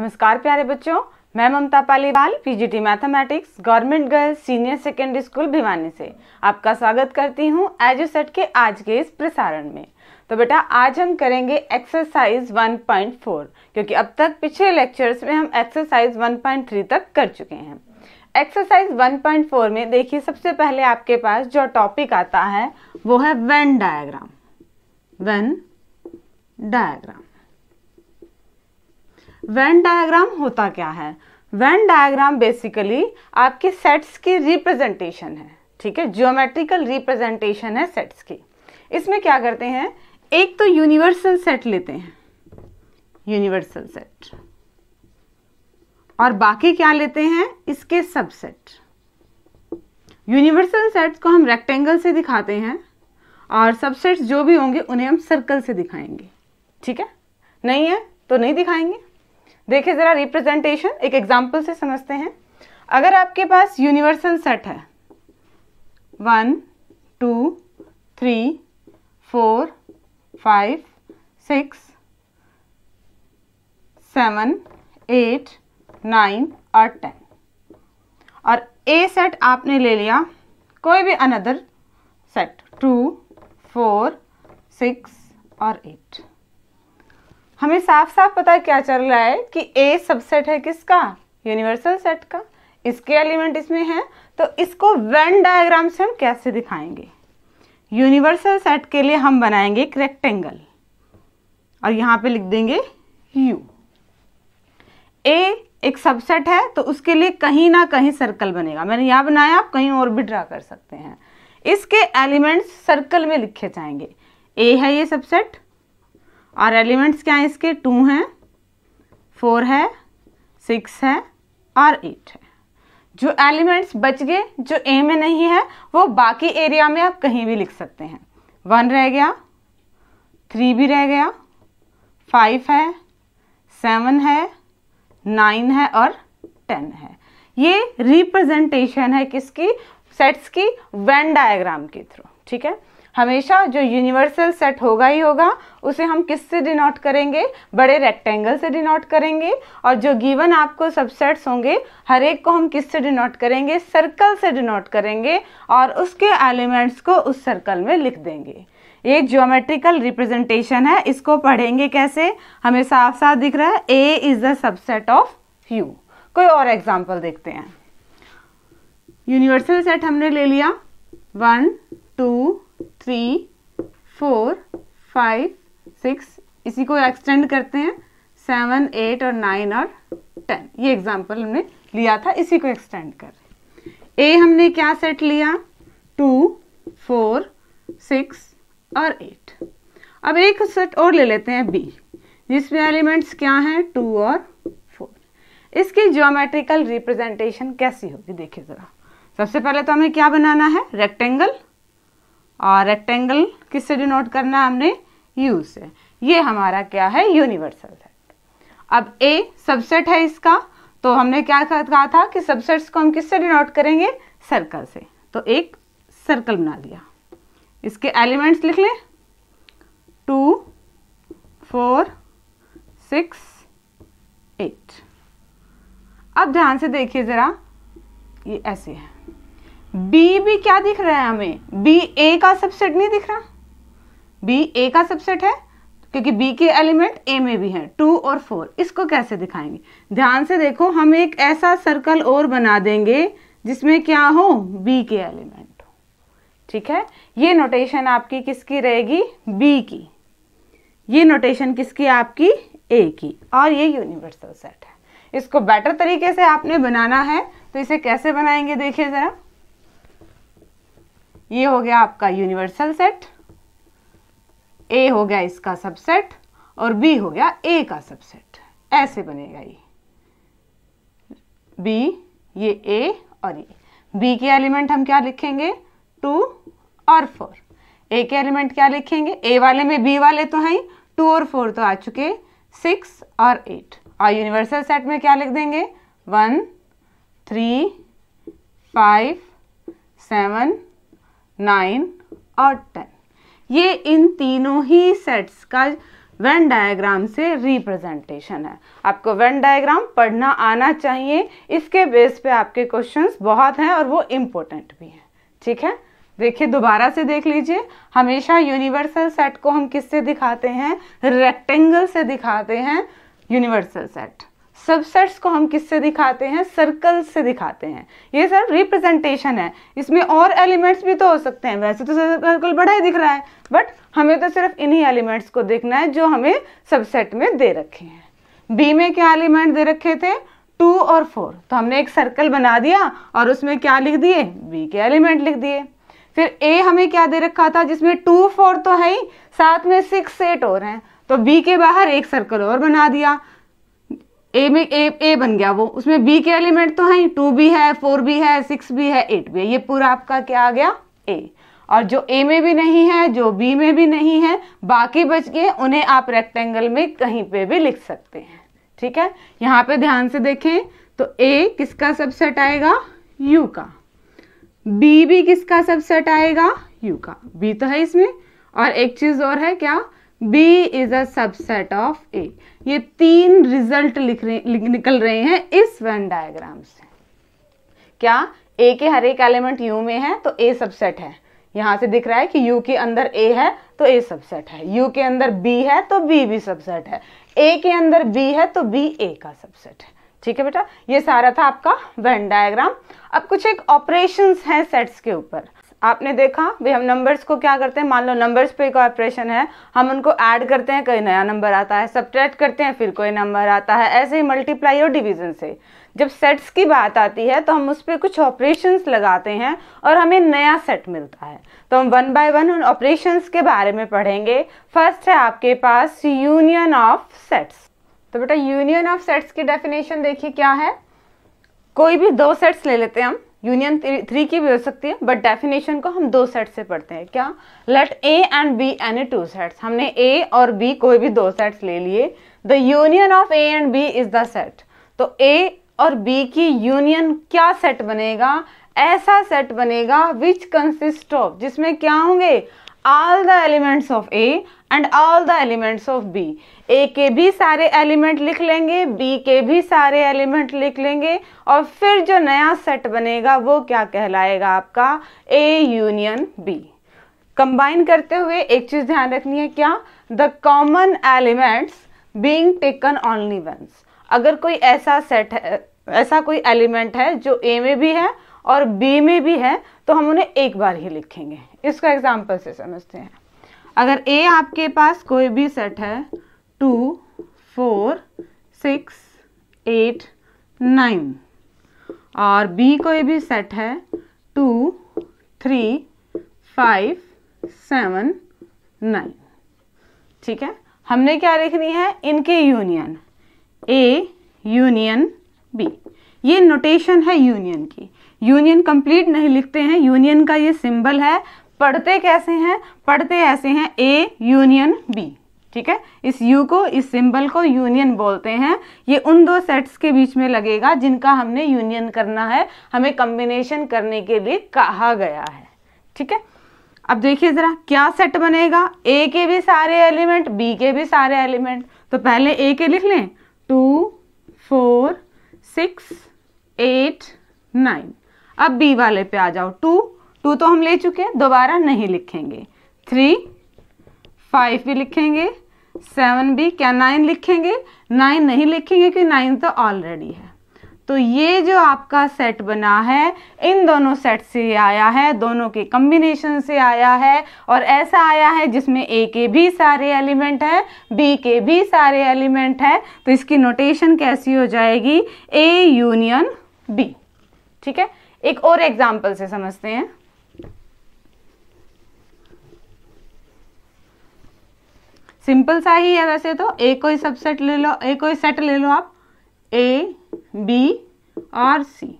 नमस्कार प्यारे बच्चों, मैं Mamta Paliwal PGT mathematics government girls senior secondary school Bhiwani से आपका स्वागत करती हूं एजुसेट के आज के इस प्रसारण में। तो बेटा आज हम करेंगे एक्सरसाइज 1.4 क्योंकि अब तक पिछले लेक्चर्स में हम एक्सरसाइज 1.3 तक कर चुके हैं। एक्सरसाइज 1.4 में देखिए सबसे पहले आपके पास जो टॉपिक आता है वो है Venn diagram. Venn diagram, Venn diagram होता क्या है? वेन डायग्राम बेसिकली आपके सेट्स की रिप्रेजेंटेशन है, ठीक है, ज्योमेट्रिकल रिप्रेजेंटेशन है सेट्स की। इसमें क्या करते हैं, एक तो यूनिवर्सल सेट लेते हैं, यूनिवर्सल सेट, और बाकी क्या लेते हैं, इसके सबसेट। यूनिवर्सल सेट्स को हम रेक्टेंगल से दिखाते हैं और सबसेट्स जो भी होंगे उन्हें हम सर्कल से दिखाएंगे, ठीक है। नहीं है तो नहीं दिखाएंगे। देखिए जरा रिप्रेजेंटेशन एक एग्जांपल से समझते हैं। अगर आपके पास यूनिवर्सल सेट है 1 2 3 4 5 6 7 8 9 और 10, और ए सेट आपने ले लिया कोई भी अनदर सेट 2 4 6 और 8। हमें साफ साफ पता है क्या चल रहा है कि ए सबसेट है किसका, यूनिवर्सल सेट का। इसके एलिमेंट इसमें हैं, तो इसको वेन डायग्राम से हम कैसे दिखाएंगे। यूनिवर्सल सेट के लिए हम बनाएंगे एक रेक्टेंगल और यहां पे लिख देंगे यू। ए एक सबसेट है तो उसके लिए कहीं ना कहीं सर्कल बनेगा। मैंने यहां बनाया, आप कहीं और भी ड्रा कर सकते हैं। इसके एलिमेंट्स सर्कल में लिखे जाएंगे। ए है ये सबसेट और एलिमेंट्स क्या हैं इसके, 2 हैं, 4 है, 6 है और 8 है। जो एलिमेंट्स बच गए जो ए में नहीं है वो बाकी एरिया में आप कहीं भी लिख सकते हैं। 1 रह गया, 3 भी रह गया, 5 है, 7 है, 9 है और 10 है। ये रिप्रेजेंटेशन है किसकी, सेट्स की वेन डायग्राम के थ्रू, ठीक है। हमेशा जो यूनिवर्सल सेट होगा ही होगा उसे हम किससे डिनोट करेंगे, बड़े रेक्टेंगल से डिनोट करेंगे, और जो गिवन आपको सबसेट्स होंगे हर एक को हम किससे डिनोट करेंगे, सर्कल से डिनोट करेंगे और उसके एलिमेंट्स को उस सर्कल में लिख देंगे। ये ज्योमेट्रिकल रिप्रेजेंटेशन है, इसको पढ़ेंगे कैसे, हमें साफ साफ दिख रहा है A is the subset of U. कोई और एग्जाम्पल देखते हैं। यूनिवर्सल सेट हमने ले लिया 1 2 3 4 5 6, इसी को एक्सटेंड करते हैं 7 8 और 9 और 10। ये एग्जाम्पल हमने लिया था, इसी को एक्सटेंड कर रहे हैं। ए हमने क्या सेट लिया, 2 4 6 और 8। अब एक सेट और ले लेते हैं बी, जिसमें एलिमेंट्स क्या हैं, 2 और 4। इसकी ज्योमेट्रिकल रिप्रेजेंटेशन कैसी होगी देखिए जरा। सबसे पहले तो हमें क्या बनाना है, रेक्टेंगल, और रेक्टेंगल किससे डिनोट करना है हमने, यू से। ये हमारा क्या है, यूनिवर्सल सेट। अब ए सबसेट है इसका, तो हमने क्या कहा था कि सबसेट्स को हम किससे डिनोट करेंगे, सर्कल से। तो एक सर्कल बना लिया, इसके एलिमेंट्स लिख लें 2 4 6 8। अब ध्यान से देखिए जरा, ये ऐसे है। बी भी क्या दिख रहा है हमें, बी ए का सबसेट नहीं दिख रहा, बी ए का सबसेट है क्योंकि बी के एलिमेंट ए में भी हैं 2 और 4। इसको कैसे दिखाएंगे, ध्यान से देखो, हम एक ऐसा सर्कल और बना देंगे जिसमें क्या हो, बी के एलिमेंट हो, ठीक है। ये नोटेशन आपकी किसकी रहेगी, बी की। ये नोटेशन किसकी, आपकी ए की, और ये यूनिवर्सल सेट है। इसको बेटर तरीके से आपने बनाना है तो इसे कैसे बनाएंगे देखिए जरा। ये हो गया आपका यूनिवर्सल सेट, ए हो गया इसका सबसेट और बी हो गया ए का सबसेट। ऐसे बनेगा ये बी, ये ए और ये। बी के एलिमेंट हम क्या लिखेंगे, 2 और 4। ए के एलिमेंट क्या लिखेंगे, ए वाले में बी वाले तो हैं, 2 और 4 तो आ चुके, 6 और 8। और यूनिवर्सल सेट में क्या लिख देंगे, 1 3 5 7 9 और 10। ये इन तीनों ही सेट्स का वेन डायग्राम से रिप्रेजेंटेशन है। आपको वेन डायग्राम पढ़ना आना चाहिए, इसके बेस पे आपके क्वेश्चंस बहुत हैं और वो इम्पोर्टेंट भी हैं। ठीक है, देखिए दोबारा से देख लीजिए। हमेशा यूनिवर्सल सेट को हम किससे दिखाते हैं? रेक्टेंगल से दिखाते हैं यूनिवर्सल सेट। सबसेट्स को हम किससे दिखाते हैं? सर्कल से दिखाते हैं। ये सब रिप्रेजेंटेशन है, इसमें और एलिमेंट्स भी तो हो सकते हैं। वैसे तो सर्कल बड़ा ही दिख रहा है, बट हमें तो सिर्फ इन्हीं एलिमेंट्स को देखना है जो हमें सबसेट में दे रखे हैं। बी में क्या एलिमेंट दे रखे थे? 2 और 4। तो हमने एक सर्कल बना दिया और उसमें क्या लिख दिए? बी के एलिमेंट लिख दिए। फिर ए हमें क्या दे रखा था जिसमें 2 4 तो है ही, साथ में 6 8 और हैं, तो बी के बाहर एक सर्कल और बना दिया। ए में ए बन गया वो, उसमें बी के एलिमेंट तो हैं, 2 भी है, 4 भी है, 6 भी है, 8 भी है। ये पूरा आपका क्या आ गया? ए। और जो ए में भी नहीं है, जो बी में भी नहीं है, बाकी बच गए, उन्हें आप रेक्टेंगल में कहीं पे भी लिख सकते हैं। ठीक है, यहाँ पे ध्यान से देखें तो ए किसका सबसेट आएगा? यू का। बी भी किसका सबसेट आएगा? यू का। बी तो है इसमें, और एक चीज और है क्या? B is a subset of A. ये 3 रिजल्ट निकल रहे हैं इस वेन डायग्राम से। क्या? ए के हर एक एलिमेंट यू में है तो ए सबसेट है। यहां से दिख रहा है कि यू के अंदर ए है तो ए सबसेट है, यू के अंदर बी है तो बी भी सबसेट है, ए के अंदर बी है तो बी ए का सबसेट है। ठीक है बेटा, ये सारा था आपका वेन डायग्राम। अब कुछ एक ऑपरेशंस हैं सेट्स के ऊपर। आपने देखा भाई हम नंबर्स को क्या करते हैं, मान लो नंबर्स पे कोई ऑपरेशन है, हम उनको ऐड करते हैं, कोई नया नंबर आता है, सब्ट्रैक्ट करते हैं, फिर कोई नंबर आता है, ऐसे ही मल्टीप्लाई और डिवीजन से। जब सेट्स की बात आती है तो हम उस पर कुछ ऑपरेशंस लगाते हैं और हमें नया सेट मिलता है। तो हम 1 बाय 1 उन ऑपरेशंस के बारे में पढ़ेंगे। फर्स्ट है आपके पास यूनियन ऑफ सेट्स। तो बेटा यूनियन ऑफ सेट्स की डेफिनेशन देखिए क्या है। कोई भी 2 सेट्स ले लेते हैं हम, यूनियन 3 की भी हो सकती है, बट डेफिनेशन को हम 2 सेट से पढ़ते हैं। क्या? Let A and B any 2 sets. हमने ए और बी कोई भी 2 सेट्स ले लिए। The union of A and B is the set. तो ए और बी की यूनियन क्या सेट बनेगा? ऐसा सेट बनेगा विच कंसिस्ट ऑफ, जिसमें क्या होंगे? All the elements of A and all the elements of B. A के भी सारे एलिमेंट लिख लेंगे, बी के भी सारे एलिमेंट लिख लेंगे, और फिर जो नया सेट बनेगा वो क्या कहलाएगा आपका? ए यूनियन बी। कंबाइन करते हुए एक चीज ध्यान रखनी है, क्या? The common elements being taken only once. अगर कोई ऐसा सेट है, ऐसा कोई एलिमेंट है जो ए में भी है और बी में भी है, तो हम उन्हें एक बार ही लिखेंगे। इसको एग्जांपल से समझते हैं। अगर ए आपके पास कोई भी सेट है 2 4 6 8 9, और बी कोई भी सेट है 2 3 5 7 9, ठीक है, हमने क्या लिखनी है? इनके यूनियन, ए यूनियन बी। ये नोटेशन है यूनियन की। यूनियन कंप्लीट नहीं लिखते हैं, यूनियन का ये सिंबल है। पढ़ते कैसे हैं? पढ़ते ऐसे हैं, ए यूनियन बी। ठीक है, इस यू को, इस सिंबल को यूनियन बोलते हैं। ये उन 2 सेट्स के बीच में लगेगा जिनका हमने यूनियन करना है, हमें कॉम्बिनेशन करने के लिए कहा गया है। ठीक है, अब देखिए जरा क्या सेट बनेगा। ए के भी सारे एलिमेंट, बी के भी सारे एलिमेंट। तो पहले ए के लिख लें, 2 4 6 8 9। अब बी वाले पे आ जाओ, 2 तो हम ले चुके हैं, दोबारा नहीं लिखेंगे। 3 5 भी लिखेंगे, 7 भी, क्या 9 लिखेंगे? 9 नहीं लिखेंगे क्योंकि 9 तो ऑलरेडी है। तो ये जो आपका सेट बना है, इन दोनों सेट से आया है, दोनों के कॉम्बिनेशन से आया है, और ऐसा आया है जिसमें ए के भी सारे एलिमेंट है, बी के भी सारे एलिमेंट है। तो इसकी नोटेशन कैसी हो जाएगी? A union B. ठीक है, एक और एग्जाम्पल से समझते हैं। सिंपल सा ही है वैसे तो। ए कोई सबसेट ले लो, ए कोई सेट ले लो आप, ए बी और सी,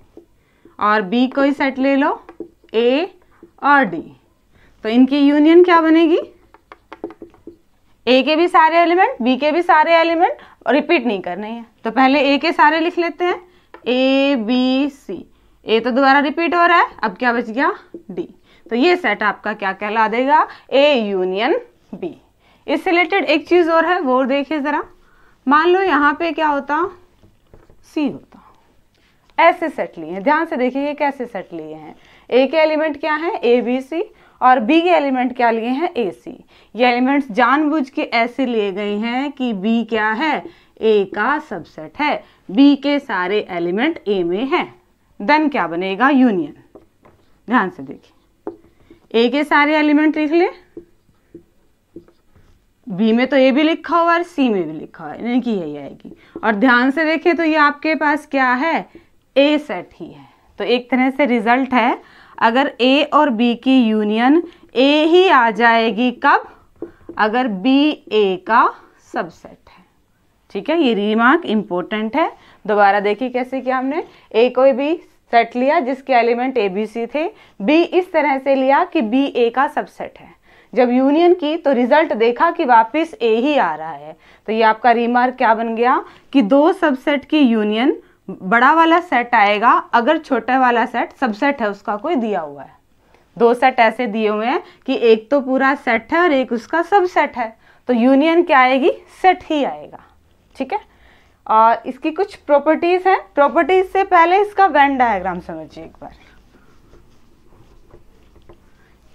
और बी कोई सेट ले लो, ए और डी। तो इनकी यूनियन क्या बनेगी? ए के भी सारे एलिमेंट, बी के भी सारे एलिमेंट, और रिपीट नहीं करने हैं। तो पहले ए के सारे लिख लेते हैं, ए बी सी। ए तो दोबारा रिपीट हो रहा है, अब क्या बच गया? डी। तो ये सेट आपका क्या कहला देगा? A union B. इससे रिलेटेड एक चीज और है, वो देखिए जरा। मान लो यहाँ पे क्या होता, सी होता, ऐसे सेट लिए हैं, ध्यान से देखिए ये कैसे सेट लिए हैं। ए के एलिमेंट क्या है, ए बी सी, और बी के एलिमेंट क्या लिए हैं, ए सी। ये एलिमेंट्स जानबूझ के ऐसे लिए गए हैं कि बी क्या है, ए का सबसेट है, बी के सारे एलिमेंट ए में हैं। देन क्या बनेगा, यूनियन। ध्यान से देखिए, ए के सारे एलिमेंट लिख ले, बी में तो ए भी लिखा हुआ है, सी में भी लिखा हुआ है, यानी कि यही आएगी। और ध्यान से देखिए तो ये आपके पास क्या है, ए सेट ही है। तो एक तरह से रिजल्ट है, अगर ए और बी की यूनियन ए ही आ जाएगी, कब, अगर बी ए का सबसेट है। ठीक है, ये रिमार्क इंपॉर्टेंट है। दोबारा देखिए कैसे किया हमने, ए कोई भी सेट लिया जिसके एलिमेंट ए बी सी थे, बी इस तरह से लिया कि बी ए का सबसेट है। जब यूनियन की तो रिजल्ट देखा कि वापस ए ही आ रहा है, तो ये आपका रिमार्क क्या बन गया कि दो सबसेट की यूनियन बड़ा वाला सेट आएगा अगर छोटा वाला सेट सबसेट है उसका कोई दिया हुआ है। दो सेट ऐसे दिए हुए हैं कि एक तो पूरा सेट है और एक उसका सबसेट है, तो यूनियन क्या आएगी, सेट ही आएगा। ठीक है, और इसकी कुछ प्रॉपर्टीज हैं। प्रॉपर्टीज से पहले इसका वेन डायग्राम समझिए एक बार।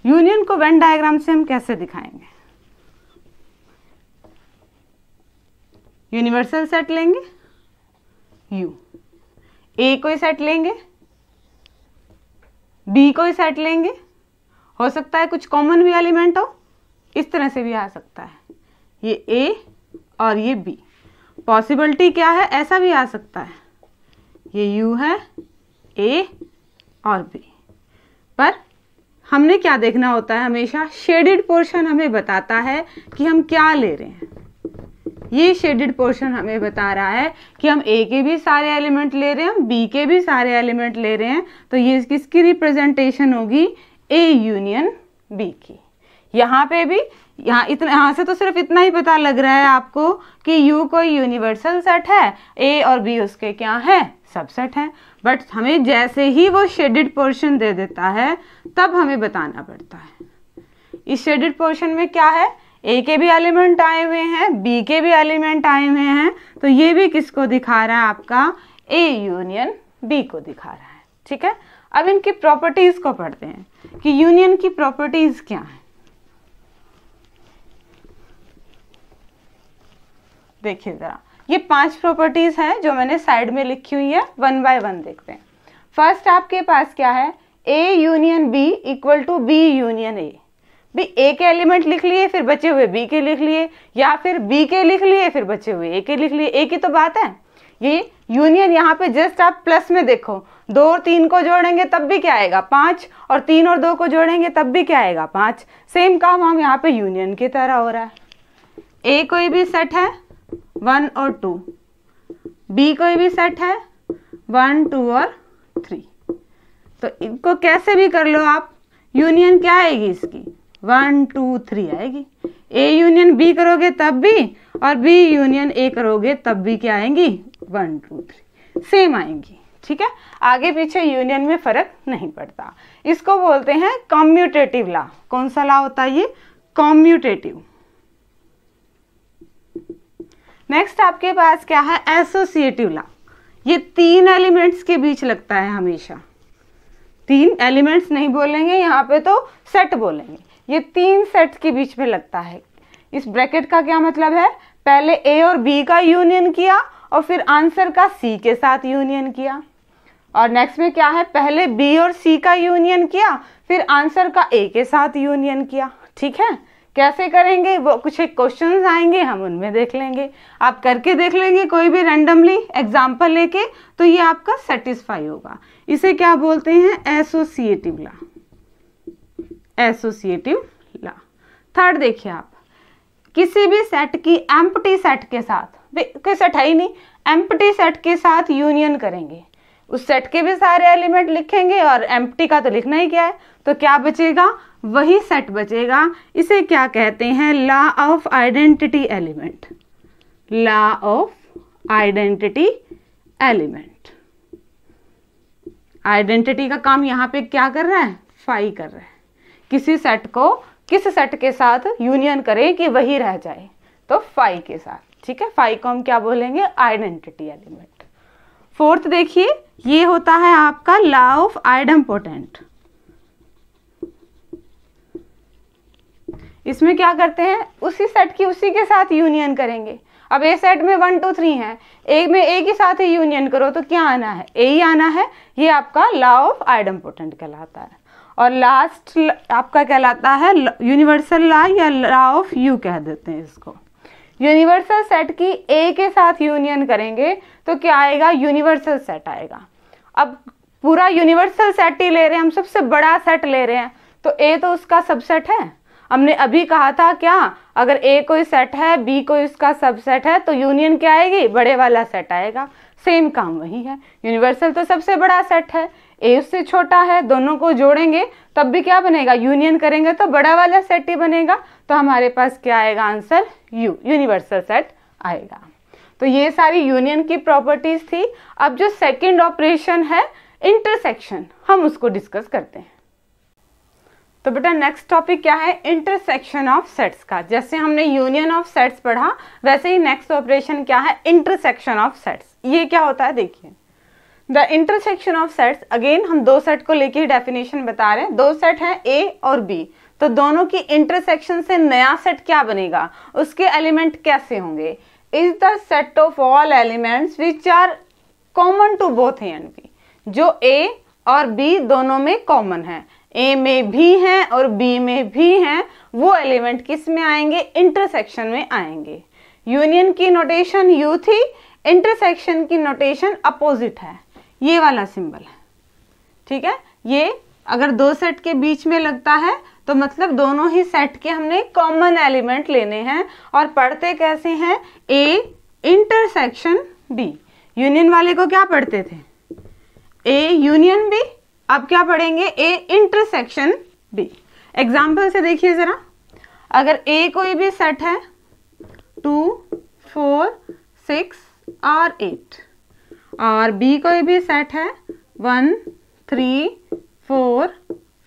यूनियन को वेन डायग्राम से हम कैसे दिखाएंगे, यूनिवर्सल सेट लेंगे यू, ए कोई सेट लेंगे, बी कोई सेट लेंगे, हो सकता है कुछ कॉमन भी एलिमेंट हो, इस तरह से भी आ सकता है, ये ए और ये बी। पॉसिबिलिटी क्या है, ऐसा भी आ सकता है, ये यू है, ए और बी। पर हमने क्या देखना होता है हमेशा, शेडेड पोर्शन हमें बताता है कि हम क्या ले रहे हैं। ये शेडेड पोर्शन हमें बता रहा है कि हम ए के भी सारे एलिमेंट ले रहे हैं, हम बी के भी सारे एलिमेंट ले रहे हैं, तो ये किसकी रिप्रेजेंटेशन होगी, ए यूनियन बी की। यहाँ पे भी यहाँ से तो सिर्फ इतना ही पता लग रहा है आपको कि यू कोई यूनिवर्सल सेट है, ए और बी उसके क्या है, सबसेट है। बट हमें जैसे ही वो शेडेड पोर्शन दे देता है तब हमें बताना पड़ता है। इस शेडेड पोर्शन में क्या है, ए के भी एलिमेंट आए हुए हैं, बी के भी एलिमेंट आए हुए हैं, तो ये भी किसको दिखा रहा है, आपका ए यूनियन बी को दिखा रहा है। ठीक है, अब इनकी प्रॉपर्टीज को पढ़ते हैं कि यूनियन की प्रॉपर्टीज क्या है। देखिए जरा, ये 5 प्रॉपर्टीज हैं जो मैंने साइड में लिखी हुई है, वन बाय वन देखते हैं। फर्स्ट आपके पास क्या है, A union B equal to B union A. भी ए के एलिमेंट लिख लिए फिर बचे हुए बी के लिख लिए, या फिर बी के लिख लिए फिर बचे हुए ए के लिख लिए, एक ही तो बात है। ये यूनियन यहाँ पे जस्ट आप प्लस में देखो, 2 और 3 को जोड़ेंगे तब भी क्या आएगा 5, और 3 और 2 को जोड़ेंगे तब भी क्या आएगा 5। सेम काम हम यहाँ पे यूनियन की तरह हो रहा है। ए कोई भी सेट है 1 और 2, बी कोई भी सेट है 1 2 और 3, तो इनको कैसे भी कर लो आप, यूनियन क्या आएगी इसकी 1 2 3 आएगी। ए यूनियन बी करोगे तब भी, और बी यूनियन ए करोगे तब भी क्या आएंगी 1 2 3 सेम आएंगी। ठीक है, आगे पीछे यूनियन में फर्क नहीं पड़ता। इसको बोलते हैं कॉम्यूटेटिव लॉ। कौन सा लॉ होता है ये, कॉम्यूटेटिव। नेक्स्ट आपके पास क्या है, एसोसिएटिव लॉ। ये 3 एलिमेंट्स के बीच लगता है हमेशा। 3 एलिमेंट्स नहीं बोलेंगे यहाँ पे, तो सेट बोलेंगे। ये 3 सेट्स के बीच में लगता है। इस ब्रैकेट का क्या मतलब है, पहले ए और बी का यूनियन किया और फिर आंसर का सी के साथ यूनियन किया, और नेक्स्ट में क्या है, पहले बी और सी का यूनियन किया फिर आंसर का ए के साथ यूनियन किया। ठीक है, कैसे करेंगे वो कुछ एक क्वेश्चंस आएंगे, हम उनमें देख लेंगे, आप करके देख लेंगे कोई भी रैंडमली एग्जांपल लेके, तो ये आपका सेटिस्फाई होगा। इसे क्या बोलते हैं, associative law. Associative law. Third देखिए आप, किसी भी सेट की एम्प्टी सेट के साथ, कोई सेट है ही नहीं, एम्प्टी सेट के साथ यूनियन करेंगे, उस सेट के भी सारे एलिमेंट लिखेंगे और एम्प्टी का तो लिखना ही क्या है, तो क्या बचेगा, वही सेट बचेगा। इसे क्या कहते हैं, law of identity element. Law of identity element. Identity का काम यहाँ पे क्या कर रहा है, फाई कर रहा है। किसी सेट को किस सेट के साथ यूनियन करें कि वही रह जाए, तो फाई के साथ। ठीक है, फाई को हम क्या बोलेंगे, आइडेंटिटी एलिमेंट। फोर्थ देखिए, ये होता है आपका लॉ ऑफ आइडेम्पोटेंट। इसमें क्या करते हैं, उसी सेट की उसी के साथ यूनियन करेंगे। अब ए सेट में 1 2 3 है, ए में ए के साथ ही यूनियन करो तो क्या आना है, ए ही आना है। ये आपका लॉ ऑफ आइडेम्पोटेंट कहलाता है। और लास्ट आपका कहलाता है यूनिवर्सल लॉ या लॉ ऑफ यू कह देते हैं इसको। यूनिवर्सल सेट की ए के साथ यूनियन करेंगे तो क्या आएगा, यूनिवर्सल सेट आएगा। अब पूरा यूनिवर्सल सेट ही ले रहे हैं हम, सबसे बड़ा सेट ले रहे हैं, तो ए तो उसका सबसेट है। हमने अभी कहा था क्या, अगर ए कोई सेट है, बी कोई उसका सबसेट है, तो यूनियन क्या आएगी, बड़े वाला सेट आएगा। सेम काम वही है, यूनिवर्सल तो सबसे बड़ा सेट है, ए उससे छोटा है, दोनों को जोड़ेंगे तब भी क्या बनेगा, यूनियन करेंगे तो बड़ा वाला सेट ही बनेगा। तो हमारे पास क्या आएगा आंसर, यू, यूनिवर्सल सेट आएगा। तो ये सारी यूनियन की प्रॉपर्टीज थी। अब जो सेकंड ऑपरेशन है इंटरसेक्शन, हम उसको डिस्कस करते हैं। तो बेटा नेक्स्ट टॉपिक क्या है, इंटरसेक्शन ऑफ सेट्स का। जैसे हमने यूनियन ऑफ सेट्स पढ़ा, वैसे ही नेक्स्ट ऑपरेशन क्या है, इंटरसेक्शन ऑफ सेट्स। ये क्या होता है देखिए, the intersection of sets, again हम दो सेट को लेके ही डेफिनेशन बता रहे हैं। दो सेट हैं ए और बी, तो दोनों की इंटरसेक्शन से नया सेट क्या बनेगा, उसके एलिमेंट कैसे होंगे, is the set of all elements which are common to both A and B. जो ए और बी दोनों में कॉमन है, ए में भी हैं और बी में भी हैं, वो एलिमेंट किस में आएंगे, इंटरसेक्शन में आएंगे। यूनियन की नोटेशन यू थी, इंटरसेक्शन की नोटेशन अपोजिट है, ये वाला सिंबल है। ठीक है, ये अगर दो सेट के बीच में लगता है तो मतलब दोनों ही सेट के हमने कॉमन एलिमेंट लेने हैं। और पढ़ते कैसे हैं, ए इंटरसेक्शन बी। यूनियन वाले को क्या पढ़ते थे, ए यूनियन बी। अब क्या पढ़ेंगे, ए इंटरसेक्शन बी। एग्जाम्पल से देखिए जरा, अगर ए कोई भी सेट है 2 4 6 और 8, और बी कोई भी सेट है 1 3 4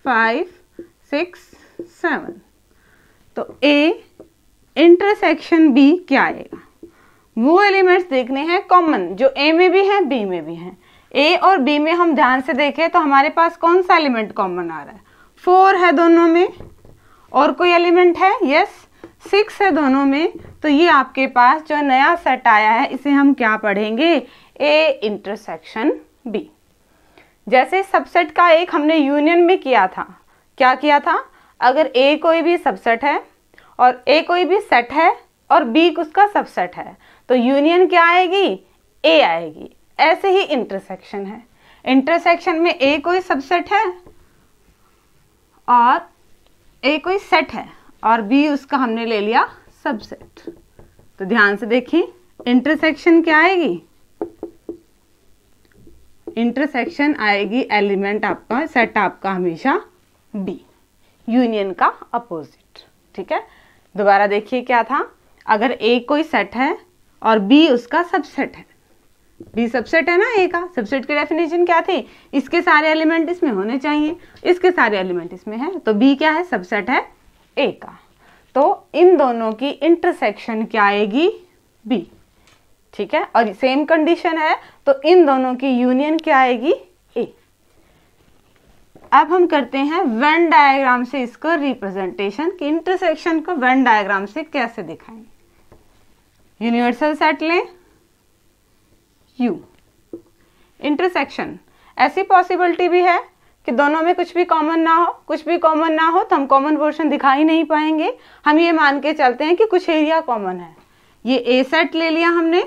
5 6 7, तो ए इंटरसेक्शन बी क्या आएगा, वो एलिमेंट्स देखने हैं कॉमन जो ए में भी हैं बी में भी हैं। ए और बी में हम ध्यान से देखें तो हमारे पास कौन सा एलिमेंट कॉमन आ रहा है, 4 है दोनों में। और कोई एलिमेंट है, यस 6 है दोनों में। तो ये आपके पास जो नया सेट आया है इसे हम क्या पढ़ेंगे, ए इंटरसेक्शन बी। जैसे सबसेट का एक हमने यूनियन में किया था, क्या किया था, अगर ए कोई भी सबसेट है और ए कोई भी सेट है और बी उसका सबसेट है, तो यूनियन क्या आएगी, ए आएगी। ऐसे ही इंटरसेक्शन है, इंटरसेक्शन में ए कोई सबसेट है और ए कोई सेट है और बी उसका हमने ले लिया सबसेट। तो ध्यान से देखिए, इंटरसेक्शन क्या आएगी, इंटरसेक्शन आएगी एलिमेंट आपका, सेट आपका हमेशा बी, यूनियन का अपोजिट। ठीक है, दोबारा देखिए क्या था, अगर ए कोई सेट है और बी उसका सबसेट है, बी सबसेट है ना ए का, सबसेट की डेफिनेशन क्या थी, इसके सारे एलिमेंट इसमें होने चाहिए, इसके सारे एलिमेंट इसमें है, तो बी क्या है, सबसेट है ए का। तो इन दोनों की इंटरसेक्शन क्या आएगी, बी। ठीक है, और सेम कंडीशन है तो इन दोनों की यूनियन क्या आएगी, ए। अब हम करते हैं वेन डायग्राम से इसको रिप्रेजेंटेशन, कि इंटरसेक्शन को वेन डायग्राम से कैसे दिखाएंगे। यूनिवर्सल सेट लें यू, इंटरसेक्शन, ऐसी पॉसिबिलिटी भी है कि दोनों में कुछ भी कॉमन ना हो, कुछ भी कॉमन ना हो तो हम कॉमन पोर्शन दिखा ही नहीं पाएंगे। हम ये मान के चलते हैं कि कुछ एरिया कॉमन है। ये ए सेट ले लिया हमने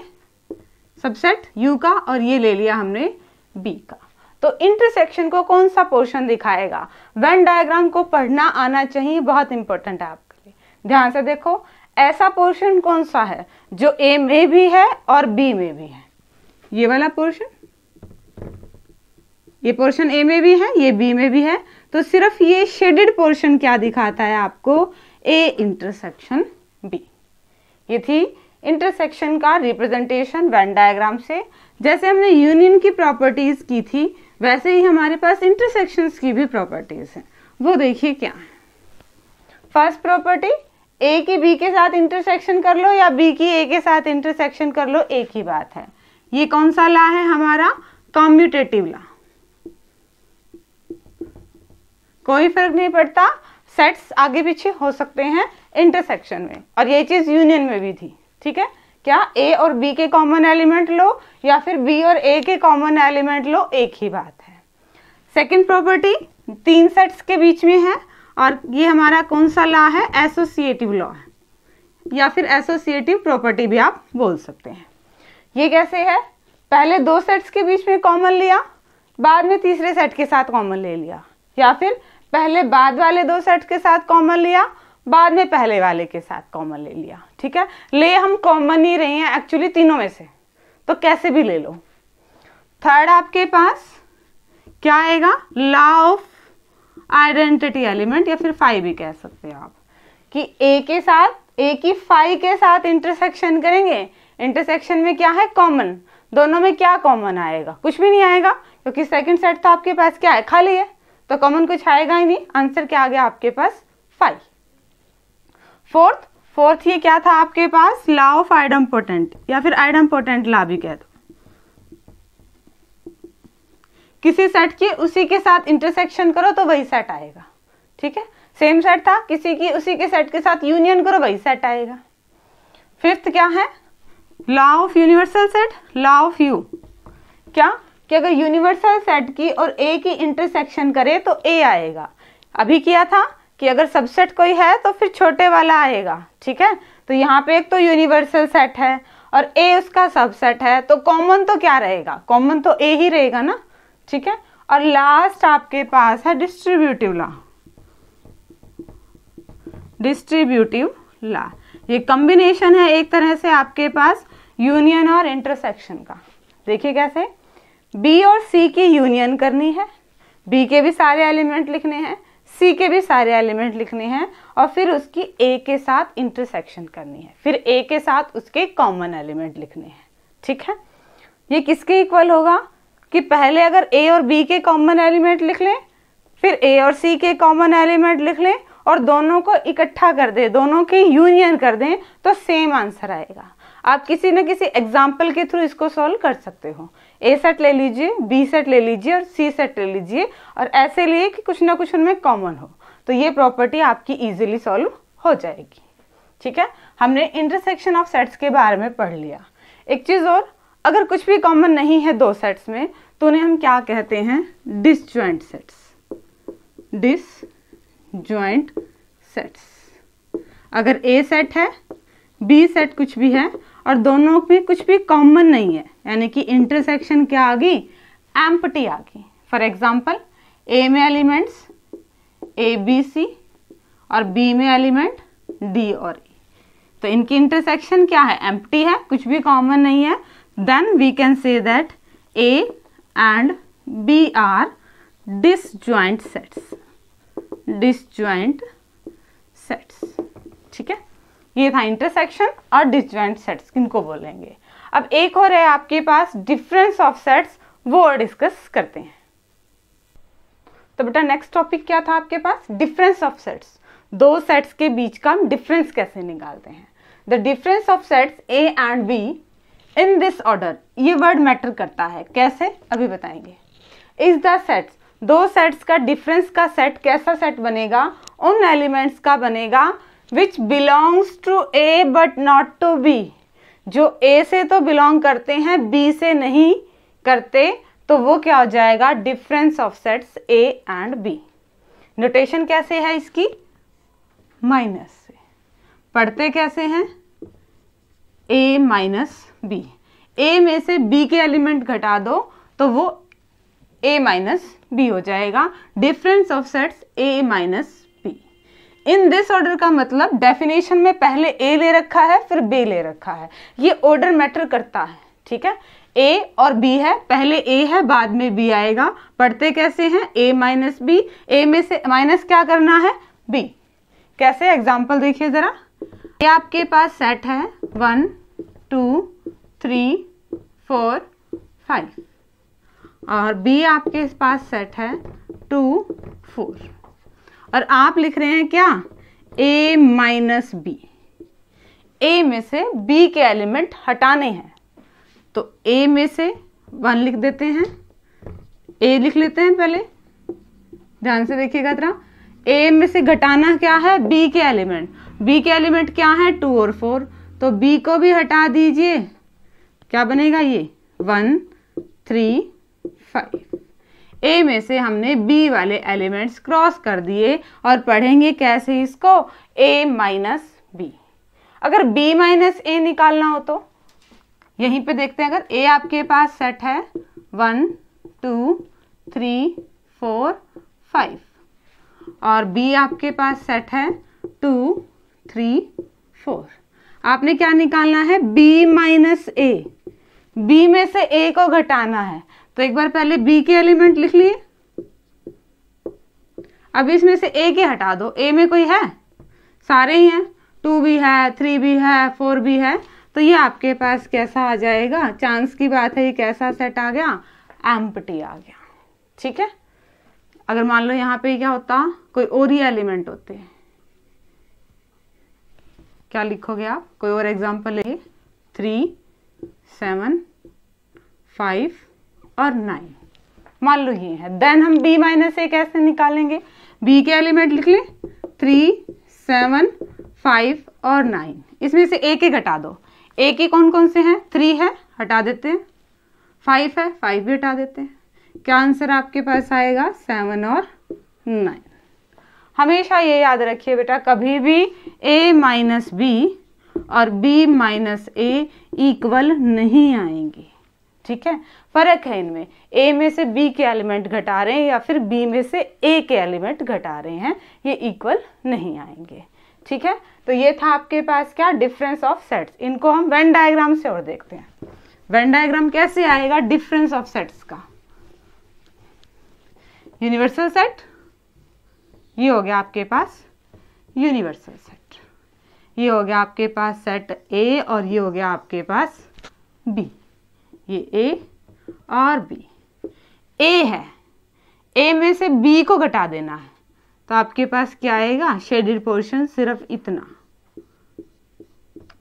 सबसेट यू का, और ये ले लिया हमने बी का। तो इंटरसेक्शन को कौन सा पोर्शन दिखाएगा, वेन डायग्राम को पढ़ना आना चाहिए, बहुत इंपॉर्टेंट है आपके लिए। ध्यान से देखो, ऐसा पोर्शन कौन सा है जो ए में भी है और बी में भी है, ये वाला पोर्शन, ये पोर्शन ए में भी है, ये बी में भी है। तो सिर्फ ये शेडेड पोर्शन क्या दिखाता है आपको, ए इंटरसेक्शन बी। ये थी इंटरसेक्शन का रिप्रेजेंटेशन वेन डायग्राम से। जैसे हमने यूनियन की प्रॉपर्टीज की थी, वैसे ही हमारे पास इंटरसेक्शंस की भी प्रॉपर्टीज हैं। वो देखिए क्या है। फर्स्ट प्रॉपर्टी, ए की बी के साथ इंटरसेक्शन कर लो या बी की ए के साथ इंटरसेक्शन कर लो, एक ही बात है। ये कौन सा लॉ है हमारा? Commutative law. कोई फर्क नहीं पड़ता, सेट्स आगे पीछे हो सकते हैं इंटरसेक्शन में, और ये चीज यूनियन में भी थी। ठीक है, क्या ए और बी के कॉमन एलिमेंट लो या फिर बी और ए के कॉमन एलिमेंट लो, एक ही बात है। सेकंड प्रॉपर्टी, तीन सेट्स के बीच में है, और ये हमारा कौन सा लॉ है? एसोसिएटिव लॉ है, या फिर एसोसिएटिव प्रॉपर्टी भी आप बोल सकते हैं। ये कैसे है? पहले दो सेट्स के बीच में कॉमन लिया, बाद में तीसरे सेट के साथ कॉमन ले लिया, या फिर पहले बाद वाले दो सेट के साथ कॉमन लिया, बाद में पहले वाले के साथ कॉमन ले लिया। ठीक है, ले हम कॉमन ही रहे हैं एक्चुअली तीनों में से, तो कैसे भी ले लो। थर्ड आपके पास क्या आएगा? लॉ ऑफ आइडेंटिटी एलिमेंट, या फिर फाई भी कह सकते हैं आप, कि ए के साथ, ए की फाई के साथ इंटरसेक्शन करेंगे। इंटरसेक्शन में क्या है? कॉमन। दोनों में क्या कॉमन आएगा? कुछ भी नहीं आएगा, क्योंकि सेकंड सेट तो आपके पास क्या है? खाली है, तो कॉमन कुछ आएगा ही नहीं। आंसर क्या आ गया आपके पास? फाई। फोर्थ ये क्या था आपके पास? लॉ ऑफ आइडम्पोटेंट, या फिर आइडम्पोटेंट लॉ भी कह दो। किसी सेट की उसी के साथ इंटरसेक्शन करो तो वही सेट आएगा। ठीक है, सेम सेट था, किसी की उसी के सेट के साथ यूनियन करो वही सेट आएगा। फिफ्थ क्या है? Law of universal set, law of you. क्या कि अगर यूनिवर्सल सेट की और ए की इंटरसेक्शन करे तो ए आएगा। अभी किया था कि अगर सबसेट कोई है तो फिर छोटे वाला आएगा। ठीक है, तो यहाँ पे एक तो यूनिवर्सल सेट है और ए उसका सबसेट है, तो कॉमन तो क्या रहेगा? कॉमन तो ए ही रहेगा ना। ठीक है, और लास्ट आपके पास है डिस्ट्रीब्यूटिव लॉ। डिस्ट्रीब्यूटिव लॉ ये कॉम्बिनेशन है एक तरह से आपके पास यूनियन और इंटरसेक्शन का। देखिए कैसे, बी और सी की यूनियन करनी है, बी के भी सारे एलिमेंट लिखने हैं, सी के भी सारे एलिमेंट लिखने हैं, और फिर उसकी ए के साथ इंटरसेक्शन करनी है, फिर ए के साथ उसके कॉमन एलिमेंट लिखने हैं। ठीक है, ये किसके इक्वल होगा? कि पहले अगर ए और बी के कॉमन एलिमेंट लिख लें, फिर ए और सी के कॉमन एलिमेंट लिख लें, और दोनों को इकट्ठा कर दें, दोनों की यूनियन कर दें, तो सेम आंसर आएगा। आप किसी न किसी एग्जाम्पल के थ्रू इसको सॉल्व कर सकते हो। ए सेट ले लीजिए, बी सेट ले लीजिए और सी सेट ले लीजिए, और ऐसे लिए कि कुछ ना कुछ उनमें कॉमन हो, तो ये प्रॉपर्टी आपकी इजीली सॉल्व हो जाएगी। ठीक है, हमने इंटरसेक्शन ऑफ सेट्स के बारे में पढ़ लिया। एक चीज और, अगर कुछ भी कॉमन नहीं है दो सेट्स में, तो उन्हें हम क्या कहते हैं? Disjoint sets. Disjoint sets. अगर ए सेट है, बी सेट कुछ भी है, और दोनों में कुछ भी कॉमन नहीं है, यानी कि इंटरसेक्शन क्या आ गई? एम्प्टी आ गई। फॉर एग्जाम्पल, ए में एलिमेंट्स ए बी सी और बी में एलिमेंट डी और ई, तो इनकी इंटरसेक्शन क्या है? एम्प्टी है, कुछ भी कॉमन नहीं है। Then we can say that A and B are disjoint sets. Disjoint sets. ठीक है, ये था इंटरसेक्शन और डिसजॉइंट सेट्स किनको बोलेंगे। अब एक और है आपके पास डिफरेंस ऑफ सेट्स, वो और डिस्कस करते हैं। तो बेटा नेक्स्ट टॉपिक क्या था आपके पास? Difference of sets. दो सेट्स के बीच का हम डिफरेंस कैसे निकालते हैं। The difference of sets A and B in this order, ये वर्ड मैटर करता है। कैसे? अभी बताएंगे। इज द सेट्स, दो सेट्स का डिफरेंस का सेट कैसा सेट बनेगा? उन एलिमेंट्स का बनेगा which belongs to A but not to B, जो ए से तो बिलोंग करते हैं, बी से नहीं करते, तो वो क्या हो जाएगा? Difference of sets A and B. Notation कैसे है इसकी? माइनस से। पढ़ते कैसे हैं? ए माइनस बी। ए में से बी के एलिमेंट घटा दो तो वो ए माइनस बी हो जाएगा। Difference of sets A minus B. In this order का मतलब डेफिनेशन में पहले ए ले रखा है फिर बी ले रखा है, ये ऑर्डर मैटर करता है। ठीक है, ए और बी है, पहले ए है बाद में बी आएगा। पढ़ते कैसे हैं? ए माइनस बी। ए में से माइनस क्या करना है? बी। कैसे? एग्जाम्पल देखिए जरा। ए आपके पास सेट है 1 2 3 4 5 और बी आपके पास सेट है 2 4 और आप लिख रहे हैं क्या? ए माइनस बी, ए में से बी के एलिमेंट हटाने हैं, तो ए में से 1 लिख देते हैं, ए लिख लेते हैं पहले, ध्यान से देखिएगा जरा। ए में से घटाना क्या है, बी के एलिमेंट, बी के एलिमेंट क्या है 2 और 4, तो बी को भी हटा दीजिए, क्या बनेगा ये 1 3 5। ए में से हमने बी वाले एलिमेंट्स क्रॉस कर दिए और पढ़ेंगे कैसे इसको, ए माइनस बी। अगर बी माइनस ए निकालना हो तो यहीं पे देखते हैं, अगर ए आपके पास सेट है 1 2 3 4 5 और बी आपके पास सेट है 2 3 4, आपने क्या निकालना है, बी माइनस ए, बी में से ए को घटाना है, तो एक बार पहले बी के एलिमेंट लिख लिए, अब इसमें से ए के हटा दो, ए में कोई है, सारे ही हैं, 2 भी है 3 भी है 4 भी है, तो ये आपके पास कैसा आ जाएगा, चांस की बात है, ये कैसा सेट आ गया, एम्प्टी आ गया। ठीक है, अगर मान लो यहाँ पे क्या होता, कोई और ही एलिमेंट होते हैं, क्या लिखोगे आप, कोई और एग्जांपल ले, 3 7 5 और 9, मान लो ये है, देन हम b माइनस ए कैसे निकालेंगे, b के एलिमेंट लिख लें 3 7 5 और 9, इसमें से a के घटा दो, a के कौन कौन से हैं, 3 है हटा देते हैं, 5 है 5 भी हटा देते हैं, क्या आंसर आपके पास आएगा 7 और 9। हमेशा ये याद रखिए बेटा, कभी भी a माइनस बी और b माइनस ए इक्वल नहीं आएंगी। ठीक है, फर्क है इनमें, a में से b के एलिमेंट घटा रहे हैं या फिर b में से a के एलिमेंट घटा रहे हैं, ये इक्वल नहीं आएंगे। ठीक है, तो ये था आपके पास क्या, डिफरेंस ऑफ सेट्स। इनको हम वेन डायग्राम से और देखते हैं, वेन डायग्राम कैसे आएगा डिफरेंस ऑफ सेट्स का। यूनिवर्सल सेट, ये हो गया आपके पास यूनिवर्सल सेट, ये हो गया आपके पास सेट A और ये हो गया आपके पास B, ये A और B। A है, A में से B को घटा देना है, तो आपके पास क्या आएगा, शेडेड पोर्शन सिर्फ इतना,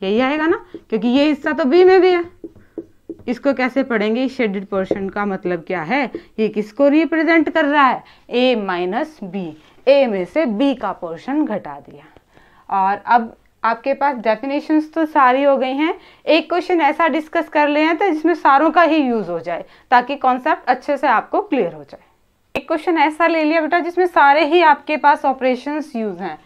यही आएगा ना, क्योंकि ये हिस्सा तो B में भी है। इसको कैसे पढ़ेंगे, शेडेड पोर्शन का मतलब क्या है, ये किसको रिप्रेजेंट कर रहा है, A माइनस बी, A में से B का पोर्शन घटा दिया। और अब आपके पास डेफिनेशंस तो सारी हो गई हैं, एक क्वेश्चन ऐसा डिस्कस कर ले हैं तो जिसमें सारों का ही यूज हो जाए, ताकि कॉन्सेप्ट अच्छे से आपको क्लियर हो जाए। एक क्वेश्चन ऐसा ले लिया बेटा जिसमें सारे ही आपके पास ऑपरेशंस यूज हैं,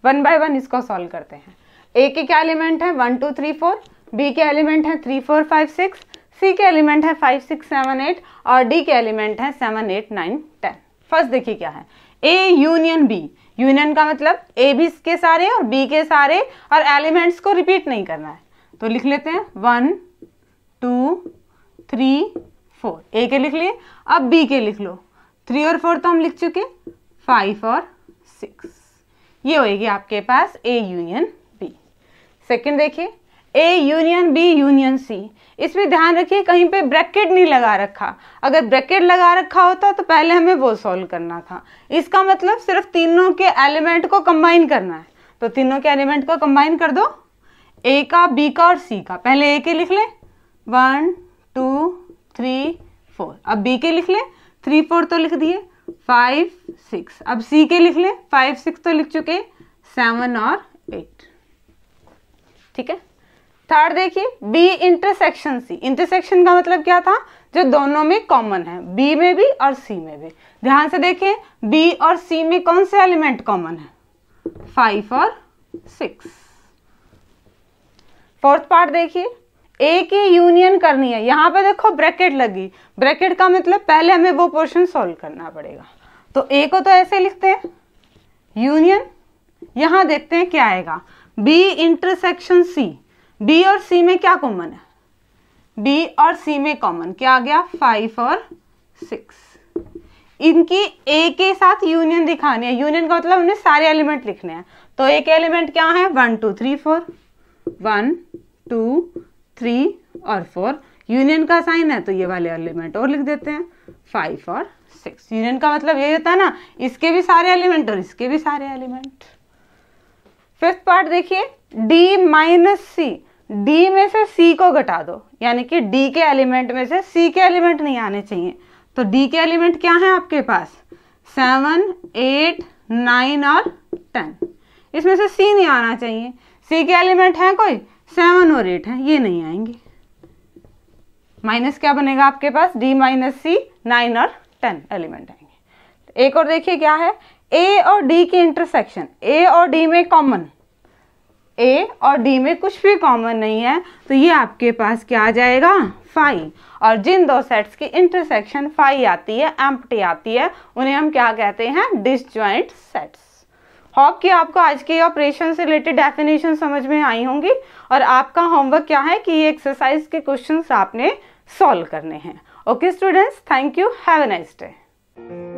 1 बाय 1 इसको सॉल्व करते हैं। ए के क्या एलिमेंट है 1 2 3 4, बी के एलिमेंट है 3 4 5 6, सी के एलिमेंट है 5 6 7 8 और डी के एलिमेंट है 7 8 9 10। फर्स्ट देखिए क्या है, ए यूनियन बी, यूनियन का मतलब ए भी के सारे और बी के सारे, और एलिमेंट्स को रिपीट नहीं करना है, तो लिख लेते हैं 1 2 3 4, ए के लिख लिए, अब बी के लिख लो, 3 और 4 तो हम लिख चुके, 5 और 6, ये होगी आपके पास ए यूनियन बी। सेकंड देखिए, A union B union C, इसमें ध्यान रखिए कहीं पे ब्रैकेट नहीं लगा रखा, अगर ब्रैकेट लगा रखा होता तो पहले हमें वो सॉल्व करना था। इसका मतलब सिर्फ तीनों के एलिमेंट को कंबाइन करना है, तो तीनों के एलिमेंट को कंबाइन कर दो, ए का बी का और सी का, पहले ए के लिख ले 1 2 3 4, अब बी के लिख ले 3 4 तो लिख दिए, 5 6, अब सी के लिख ले 5 6 तो लिख चुके, 7 और 8। ठीक है, थर्ड देखिए, बी इंटरसेक्शन सी, इंटरसेक्शन का मतलब क्या था, जो दोनों में कॉमन है, बी में भी और सी में भी। ध्यान से देखिए, बी और सी में कौन से एलिमेंट कॉमन है, 5 और 6। फोर्थ पार्ट देखिए, ए की यूनियन करनी है, यहां पे देखो ब्रैकेट लगी, ब्रैकेट का मतलब पहले हमें वो पोर्शन सॉल्व करना पड़ेगा, तो ए को तो ऐसे लिखते हैं यूनियन, यहां देखते हैं क्या आएगा, बी इंटरसेक्शन सी, बी और सी में क्या कॉमन है, बी और सी में कॉमन क्या आ गया 5 और 6, इनकी ए के साथ यूनियन दिखानी है, यूनियन का मतलब हमने सारे एलिमेंट लिखने हैं, तो ए के एलिमेंट क्या है 1 2 3 4, 1 2 3 और 4, यूनियन का साइन है तो ये वाले एलिमेंट और लिख देते हैं 5 और 6। यूनियन का मतलब ये होता है ना, इसके भी सारे एलिमेंट और इसके भी सारे एलिमेंट। फिफ्थ पार्ट देखिए, डी माइनस सी, डी में से सी को घटा दो, यानी कि डी के एलिमेंट में से सी के एलिमेंट नहीं आने चाहिए। तो डी के एलिमेंट क्या है आपके पास, 7, 8, 9 और 10, इसमें से सी नहीं आना चाहिए। सी के एलिमेंट है कोई, 7 और 8 है, ये नहीं आएंगे। माइनस क्या बनेगा आपके पास, डी माइनस सी, 9 और 10 एलिमेंट आएंगे। एक और देखिए क्या है, ए और डी की इंटरसेक्शन, ए और डी में कॉमन, ए और डी में कुछ भी कॉमन नहीं है, तो ये आपके पास क्या आ जाएगा, 5। और जिन दो सेट्स की इंटरसेक्शन 5 आती है, एम्प्टी आती है, उन्हें हम क्या कहते हैं, डिसजॉइंट सेट्स। होप कि आपको आज के ऑपरेशन से रिलेटेड डेफिनेशन समझ में आई होंगी। और आपका होमवर्क क्या है कि ये एक्सरसाइज के क्वेश्चंस आपने सॉल्व करने हैं। Okay students, thank you, have a nice day.